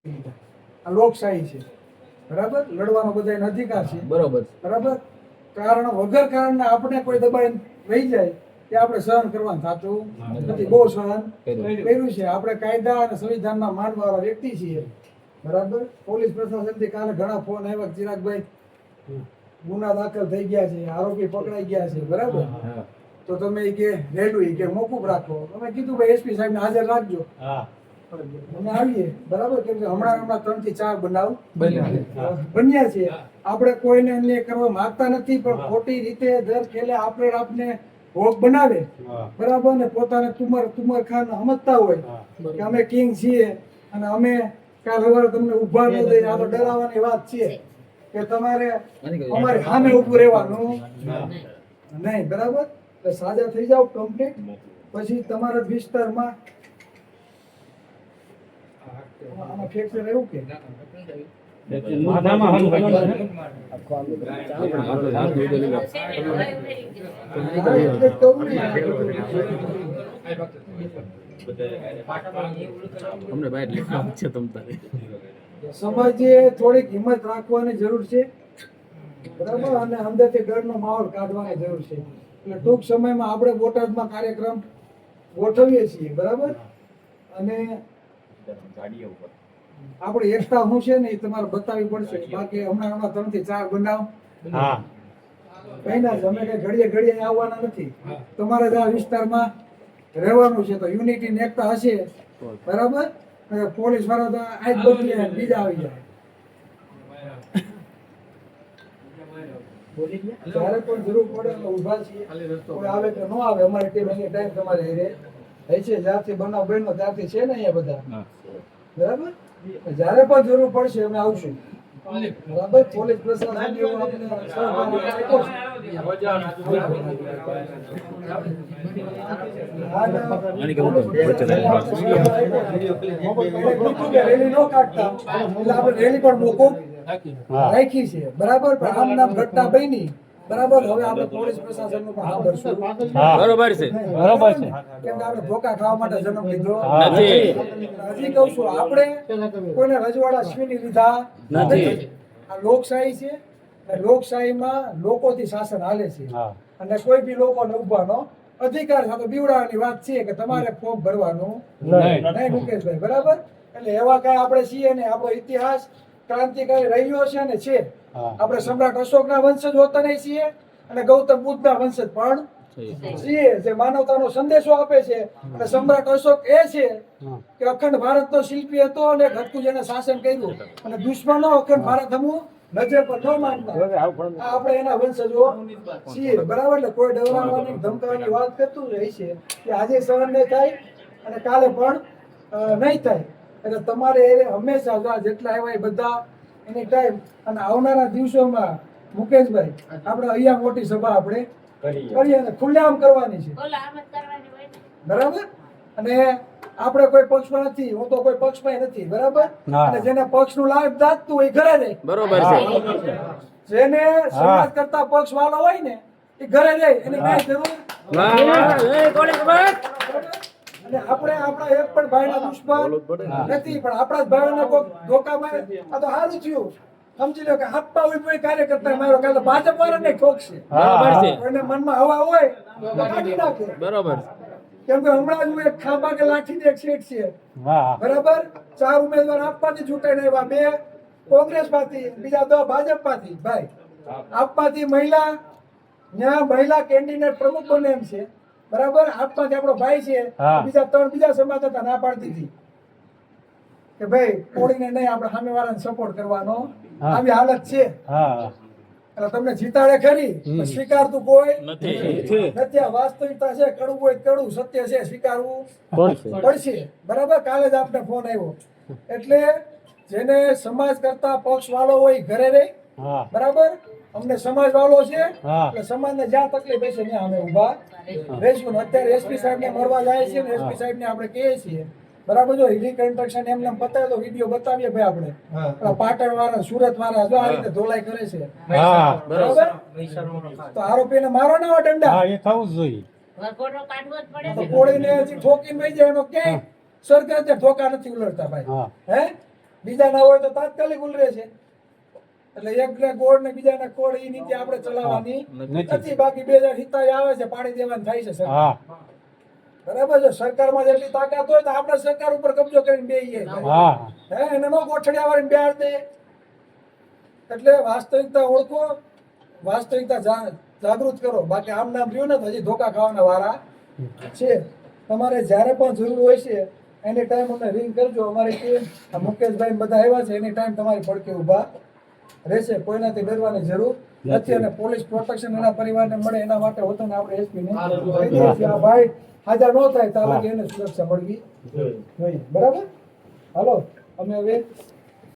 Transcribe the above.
આ લોકશાહી છે, બરાબર. લડવાનો બધાને અધિકાર છે, બરાબર. કારણ વગર કારણના આપણે કોઈ દબાઈ રહી જાય તે આપણે સહન કરવાનું થતું નથી. બહુ સહન કર્યું છે. આપણે કાયદા અને સંવિધાનમાં માનવાવાળા વ્યક્તિ છીએ, બરાબર. પોલીસ પ્રશાસનથી કાલે ઘણા ફોન આવ્યા, ચિરાગભાઈ ગુના દાખલ થઈ ગયા છે, આરોપી પકડાઈ ગયા છે, બરાબર. તો તમે કે રેડું કે મોકૂફ રાખો. અમે કીધું ભાઈ એસપી સાહેબને હાજર રાખજો. અમે આવીએ, બરાબર. કેમ કે હમણાં 3 થી 4 બનાવ બન્યા છે. આપણે કોઈને અન્યાય કરવા માંગતા નથી, પણ ખોટી રીતે દર ખેલે આપને ભોગ બનાવે, બરાબર. ને પોતાને તુમર ખાન સમજતા હોય કે અમે કિંગ છીએ અને અમે કાલ સવારે તમને ઉભા ન દઈએ. આ તો ડરાવવાની વાત છે કે તમારે અમારી સામે ઉભું રહેવાનું નહીં, બરાબર. એટલે સાજા થઈ જાવ કમ્પ્લીટ. પછી તમારા વિસ્તારમાં આમાં ફ્રેક્ચર એવું કે સમાજે થોડીક હિંમત રાખવાની જરૂર છે, બરાબર. અને અંદરથી ડરનો માહોલ કાઢવાની જરૂર છે. એટલે ટૂંક સમયમાં આપણે બોટાદમાં કાર્યક્રમ ગોઠવીએ છીએ, બરાબર. અને આપણે એકતા શું છે ને એ તમારે બતાવવી પડશે. બાકી હમણાં 3 થી 4 બનાવ કઈના જ અમે કઈ ઘડીએ આવવાના નથી. તમારે જ આ વિસ્તારમાં રહેવાનું છે, તો યુનિટી ને એકતા હશે, બરાબર. પોલીસ વાળા તો આજ બદલી બીજા આવી જાય. જયારે પણ જરૂર પડે તો ઉભા છીએ. કોઈ આવે કે ન આવે, અમારી ટીમ એની ટાઈમ તમારે રહે છે. જ્યારથી બનાવ બન્યો ત્યારથી છે ને અહીંયા બધા, બરાબર. જયારે પણ જરૂર પડશે અમે આવશું, બરાબર. પોલીસ પ્રશાસન રેલી ન કાઢતા એટલે આપણે રેલી પણ મોકૂફ રાખી છે, બરાબર. પણ આમ નામ ઘટના બની, બરાબર. હવે આપણે પોલીસ પ્રશાસન નું પણ સાંભળશું, બરોબર છે, બરોબર છે. કેમ કે આપણે ધોકા ખાવા માટે જન્મ લીધો નથી. હજી કહું છું, આપણે કોઈને રજવાડા છીની લીધા નથી. આ લોકશાહી છે. લોકશાહીમાં લોકોથી શાસન હાલે છે અને કોઈ બી લોકોને ઉભાનો અધિકાર છે. તો બીવડાવવાની વાત છે કે તમારે ફોર્મ ભરવાનું નહીં, મુકેશભાઈ, બરાબર. એટલે એવા કઈ આપણે છીએ ને. આપણો ઇતિહાસ ક્રાંતિકારી રહ્યો છે ને છે. આપણે સમ્રાટ અશોકના વંશજ હોતા નહીં છીએ અને ગૌતમ બુદ્ધના વંશજ પણ છીએ, જે માનવતાનો સંદેશો આપે છે. અને સમ્રાટ અશોક એ છે કે અખંડ ભારતનો શિલ્પી હતો અને હતું જેને શાસન કર્યું અને દુશ્મનો અખંડ ભારત હમું નજર પર ન માનતા. આપણે એના વંશજો છીએ, બરાબર. એટલે કોઈ ડરાવવાની ધમકાવવાની વાત કરતું રહે છે કે આજે સહન નહીં થાય અને કાલે પણ નહીં થાય. એટલે તમારે હંમેશા જેટલા આવ્યા એ બધા એની ટાઈમ અને આવનારા દિવસોમાં મુકેશભાઈ આપણે અહીંયા મોટી સભા આપણે કરીએ અને ખુલ્લેઆમ કરવાની છે, બરાબર. અને આપણે કોઈ પક્ષમાં નથી, હું તો કોઈ પક્ષમાં નથી, બરાબર. અને જેને પક્ષનું લાભ દાખતું હોય ઘરે રહે, બરોબર છે. જેને સમાજ કરતા પક્ષ વાળો હોય ને એ ઘરે રહે, એની કઈ જરૂર અને આપણે આપણા એક પણ ભાઈના દુશ્મન નથી, પણ આપણા જ ભાઈઓને કોઈ ધોકામાં આ તો સારું થયું. સમજી લો કે આપવા હોય કોઈ કાર્યકર્તા મારો કાલે ભાજપ વાળાને ઠોકશે, કોઈને મનમાં હવા હોય તો કાઢી નાખે, બરોબર. કેમ કે હમણાં જ એક ખાંભા કે લાઠીની એક સીટ છે, બરાબર. 4 ઉમેદવાર આપવાથી ચૂંટાઈને આવ્યા, 2 કોંગ્રેસ માંથી, બીજા 2 ભાજપ માંથી. ભાઈ આપવાથી મહિલા કેન્ડિડેટ પ્રમુખ બને એમ છે, બરાબર. આપવાથી આપણો ભાઈ છે, બીજા 3 બીજા સમાજ હતા ના પાડતી હતી કે ભાઈ કોળીને નહીં, આપણે સામેવાળાને સપોર્ટ કરવાનો. આવી હાલત છે. એટલે તમને જીતાડે ખરી, સ્વીકારતું કોઈ નથી. આ વાસ્તવિકતા છે. કડવું હોય કડવું, સત્ય છે, સ્વીકારવું પડશે, બરાબર. કાલે જ આપણે ફોન આવ્યો. એટલે જેને સમાજ કરતા પક્ષ વાળો હોય ઘરે રહે, બરાબર. અમને સમાજ વાળો છે એટલે સમાજને જ્યાં તકલીફ હશે ત્યાં અમે ઉભા રહીશું. અત્યારે એસપી સાહેબ ને મળવા જાય છે ને એસપી સાહેબ ને આપણે કહીએ છીએ, બરાબર. જો રિકન્સ્ટ્રક્શન એમને બતાવે તો વિડીયો બતાવીએ ભાઈ આપણે. પાટણ વાળા, સુરત વાળા જો આ રીતે ધોલાઈ કરે છે, બરાબર. તો આરોપીને મારો ના દંડા, એ થવું જ જોઈએ. તો કોળીને ઠોકીને વહી જાય એનો ક્યાંય સરકાર ઠોકા નથી ઉલટતા ભાઈ. હે બીજા ના હોય તો તાત્કાલિક ઉલરે છે. એટલે એકને ગોળ ને બીજાને કોળ ઈ નીતિ આપણે ચલાવવાની નથી. બાકી 2047 આવે છે, પાણી દેવાનું થાય છે સરકાર. બરાબર છે. સરકારમાં જેટલી તાકાત હોય તો આપણે સરકાર ઉપર કબજો કરીને બેહીએ. એને નો ગોઠડિયા વાળી બેહાડ દે. એટલે વાસ્તવિકતા ઓળખો, વાસ્તવિકતા જાગૃત કરો. બાકી આમ નામ રહ્યું ને તો હજી ધોકા ખાવાના વારા છે. તમારે જ્યારે પણ જરૂર હોય છે એની ટાઈમ અમને રિંગ કરજો. અમારી ટીમ મુકેશભાઈ બધા આવ્યા છે, એની ટાઈમ તમારી પડખે ઊભા રહેશે. કોઈનાથી ડરવાની જરૂર નથી. અને પોલીસ પ્રોટેક્શન એના પરિવારને મળે એના માટે હોતો ને આપણે એસપી ને આ ભાઈ હાજર ન થાય ત્યાં લગી એને સુરક્ષા મળવી જોઈએ. બરાબર. હાલો અમે હવે